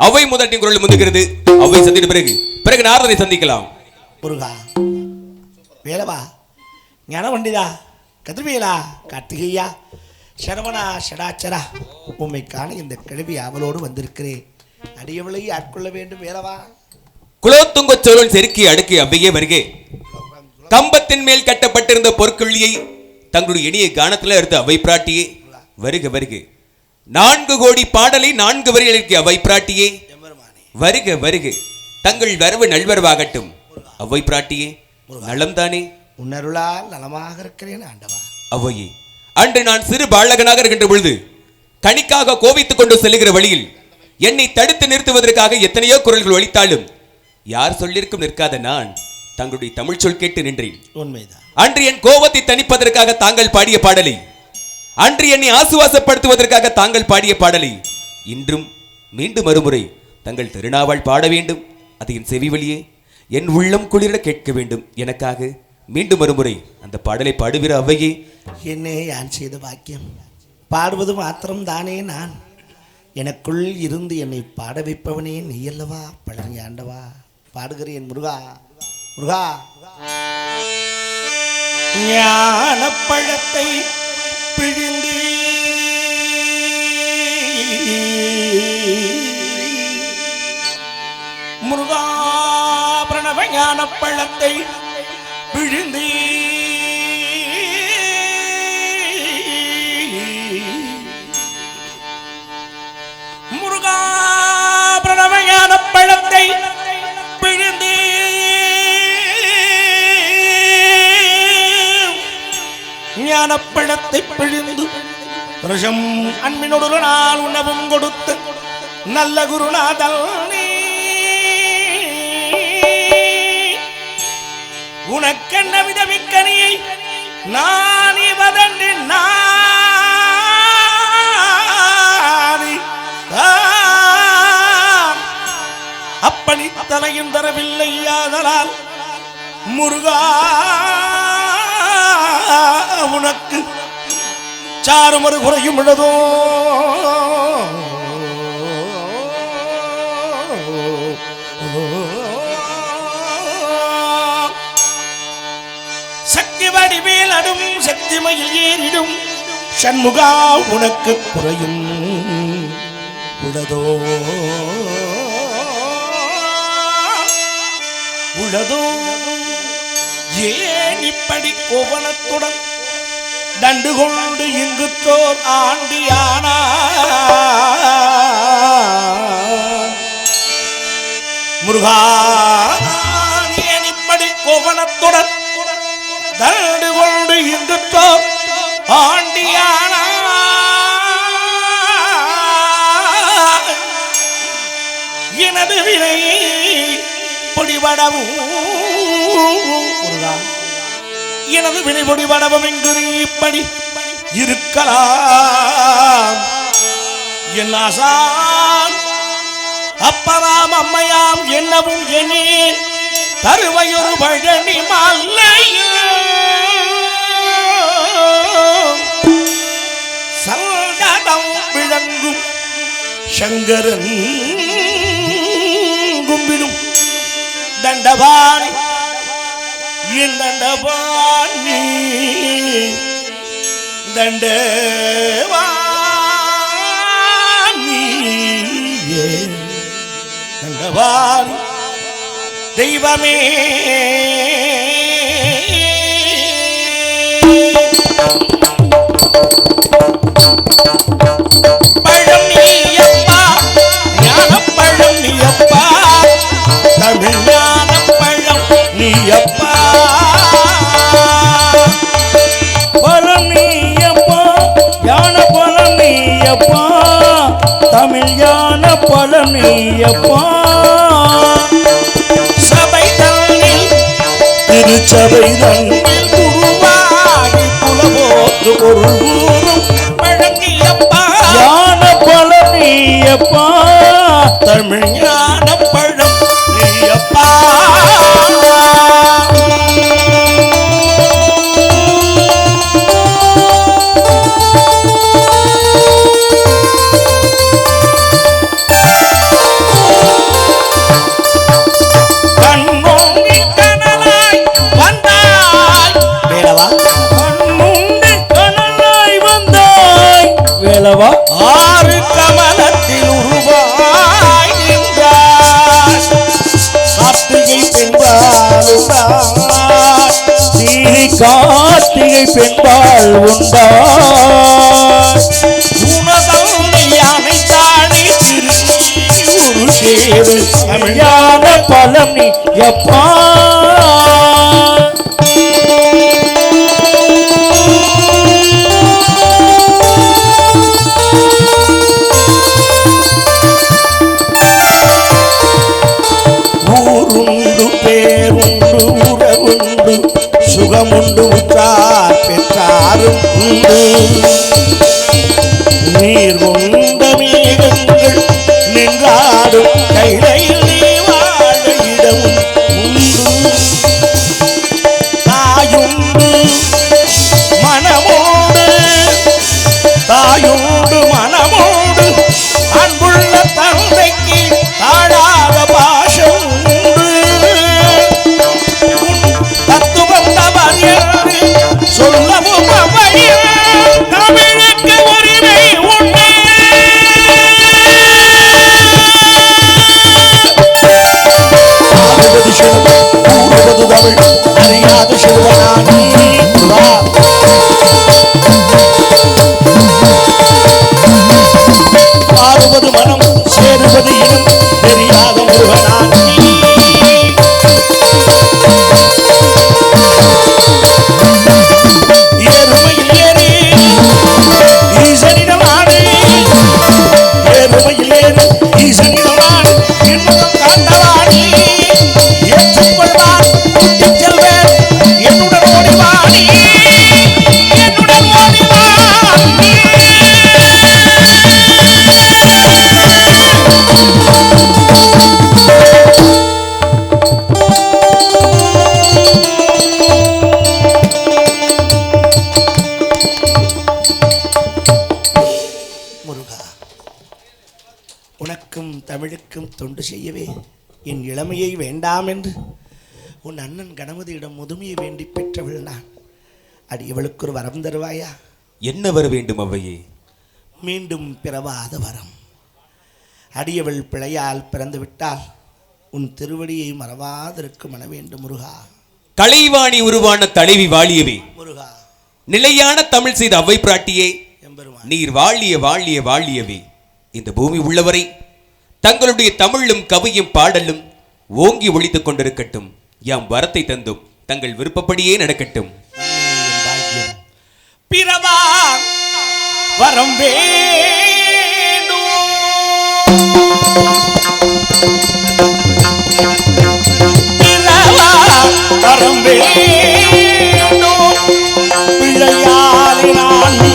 அவை முதட்டின் குரல் முந்துகிறது. அவை சந்தித்த பிறகு பிறகு நாரதரை சந்திக்கலாம். முருகா, வேலவா, ஞான வண்டிதா, கதிர்வேலா, கார்த்திகையா, சரவணா, ஷடாச்சரா, உம்மை காண இந்த கிழவி அவளோடு வந்திருக்கிறேன். அடியவளை ஆட்கொள்ள வேண்டும் வேலவா. குலோத்துங்க சோழன் செருக்கி அடுக்கி அவ்வையே வருகே. கம்பத்தின் மேல் கட்டப்பட்டிருந்த பொற்கொள்ளியை தங்களுடைய இனிய கானத்தில் எடுத்து அவை பிராட்டியே வருக வருக. 4 கோடி பாடலை 4 வரிகளுக்கு அவை பிராட்டியே வருக வருக. தங்கள் வரவு நல்வரவாகட்டும். அவை பிராட்டியே நலம் தானே? உன்னருளால் நலமாக இருக்கிறேன் ஆண்டவா. அவையே, அன்று நான் சிறு பாலகனாக இருக்கின்ற பொழுது கணிக்காக கோவித்துக் கொண்டு செல்லுகிற வழியில் என்னை தடுத்து நிறுத்துவதற்காக எத்தனையோ குரல்கள் ஒலித்தாலும் யார் சொல்லிருக்கும் நிற்காத நான் தங்களுடைய தமிழ் சொல் கேட்டு நின்றேன். உண்மைதான். அன்று என் கோபத்தை தணிப்பதற்காக தாங்கள் பாடிய பாடலை, அன்று என்னை ஆசுவாசப்படுத்துவதற்காக தாங்கள் பாடிய பாடலை இன்றும் மீண்டும் மறுமுறை தங்கள் திருநாவால் பாட வேண்டும். அது என் செவி வழியே என் உள்ளம் குளிர கேட்க வேண்டும். எனக்காக மீண்டும் மறுமுறை அந்த பாடலை பாடுகிற அவையே. என்னே யான் செய்த பாக்கியம். பாடுவது மாத்திரம் தானே நான். எனக்குள் இருந்து என்னை பாட வைப்பவனே நீ அல்லவா பழனி ஆண்டவா. பாடுகிறேன் முருகா. முருகா, ஞான பழத்தை பிழிந்து முருகா, பிரணவ ஞான பழத்தை பிழிந்து முருகா, பிரணவ ஞான பழத்தை பிழிந்து ஞானப்பழத்தை பிழிந்து வருஷம் அன்பினோடு நாள் உணவும் கொடுத்து நல்ல குருநாதல் உனக்கென்ன விதமிக்கனியை நான் இவதன்று அப்படி தலையும் தரவில்லை. ஆதலால் முருகா, உனக்கு சாருமறு குறையும் உள்ளதோ? சக்தி வடிவேல் அடும் சக்திமையில் ஏறிடும் சண்முகா, உனக்கு குறையும் உள்ளதோ? உள்ளதோ? ஏன் இப்படி கோவணத்துடன் தண்டு கொண்டு இங்கு தோர் ஆண்டியானா? முருகா, ஏன் இப்படி கோவணத்துடன் தண்டு கொண்டு இங்கு தோர் ஆண்டியானா? எனது வினை பொடிபடவும் முருகா, எனது வினைபொடி வடவம் என்கிற இப்படி இருக்கலாம். என் ஆசான் அப்பதாம் அம்மையாம் என்னவும் எண்ணி தருவையொரு பழனி மல்லையும் சங்கடம் விளங்கும் சங்கரன் கும்பிடும் தண்டபாணி என் தண்டபாணி தண்டவாணி தண்டவாணி தெய்வமே. பழம் நீயப்பா, ஞானப்பழம் நீயப்பா, தமிழ் ஞானப்பழம் நீயப்பா. தமிழ் ஞான பழனியப்பா, சபை தன்னில் திருச்சபை தன்னில் குருவாகி புலவோது பொருள் கூறும் பழனியப்பா, ஞான பழனியப்பா, தமிழ் ஞான பழம் நீயப்பா. அல்லவா? ஆறு கமலத்தில் உருவாய் நின்றார் கார்த்திகை பெண்பாளுண்டார் நீ கார்த்திகை பெண்பாள் உண்டாய் உனதன்னை அணைத்தாடி ஒரு சேரு தமிழான பலம் நீ எப்பா ஊருண்டு பேருண்டு உறவுண்டு சுகமுண்டு உற்றார் பெற்றாரும் உண்டு நீர் கொண்ட மேகங்கள் நின்றாடும் கைலையில் நீ வாழ இடமும் உண்டு தாயுண்டு மனமோடு தாயுண்டு மனமோடு அன்புள்ள தந்தைக்கு தாழாத பாசம் உண்டு தத்துவம் தவறு என்று சொல்லவும் அவையில் தமிழுக்கு உரிமை உண்டு ஆடுவது சிவம் கூறுவது தமிழ் அறியாத சிறுவனானி வா. பாடுவது மனம் சேருவது இனம் தெரியாத முருகனானி எருமையில் ஏறி ஈசனிடமானே எருமையில் ஏறி ஈசனிடமானே இன்னும் காண்டவாணி ஏற்றுக்கொள்வார் கூட்டிச் செல்வேன் என்னுடன் ஓடிவாணி என்னுடன் ஓடிவாணி முருகா உனக்கும் தமிழுக்கும் தொண்டு செய்யவே என் இளமையை வேண்டாம் என்று உன் அண்ணன் கணபதியிடம் முதுமையை வேண்டி பெற்றவள் நான். அடியவளுக்கு ஒரு வரம் தருவாயா? என்ன வர வேண்டும் அவ்வையே? மீண்டும் பிறவாத வரம். அடியவள் பிழையால் பிறந்து விட்டால் உன் திருவடியை மறவாதிருக்க மன வேண்டும் முருகா. கலைவாணி உருவான தலைவி வாழியவே, முருகா நிலையான தமிழ் செய்த அவ்வை பிராட்டியே, எம்பெருமான் நீர் வாழிய வாழிய வாழியவே. இந்த பூமி உள்ளவரை தங்களுடைய தமிழும் கவியும் பாடலும் ஓங்கி ஒழித்துக் கொண்டிருக்கட்டும். யாம் வரத்தை தந்தோம், தங்கள் விருப்பப்படியே நடக்கட்டும். பிறவா வரம் வேண்டும் பிறவா வரம் வேண்டும் பிள்ளையாரினால் நீ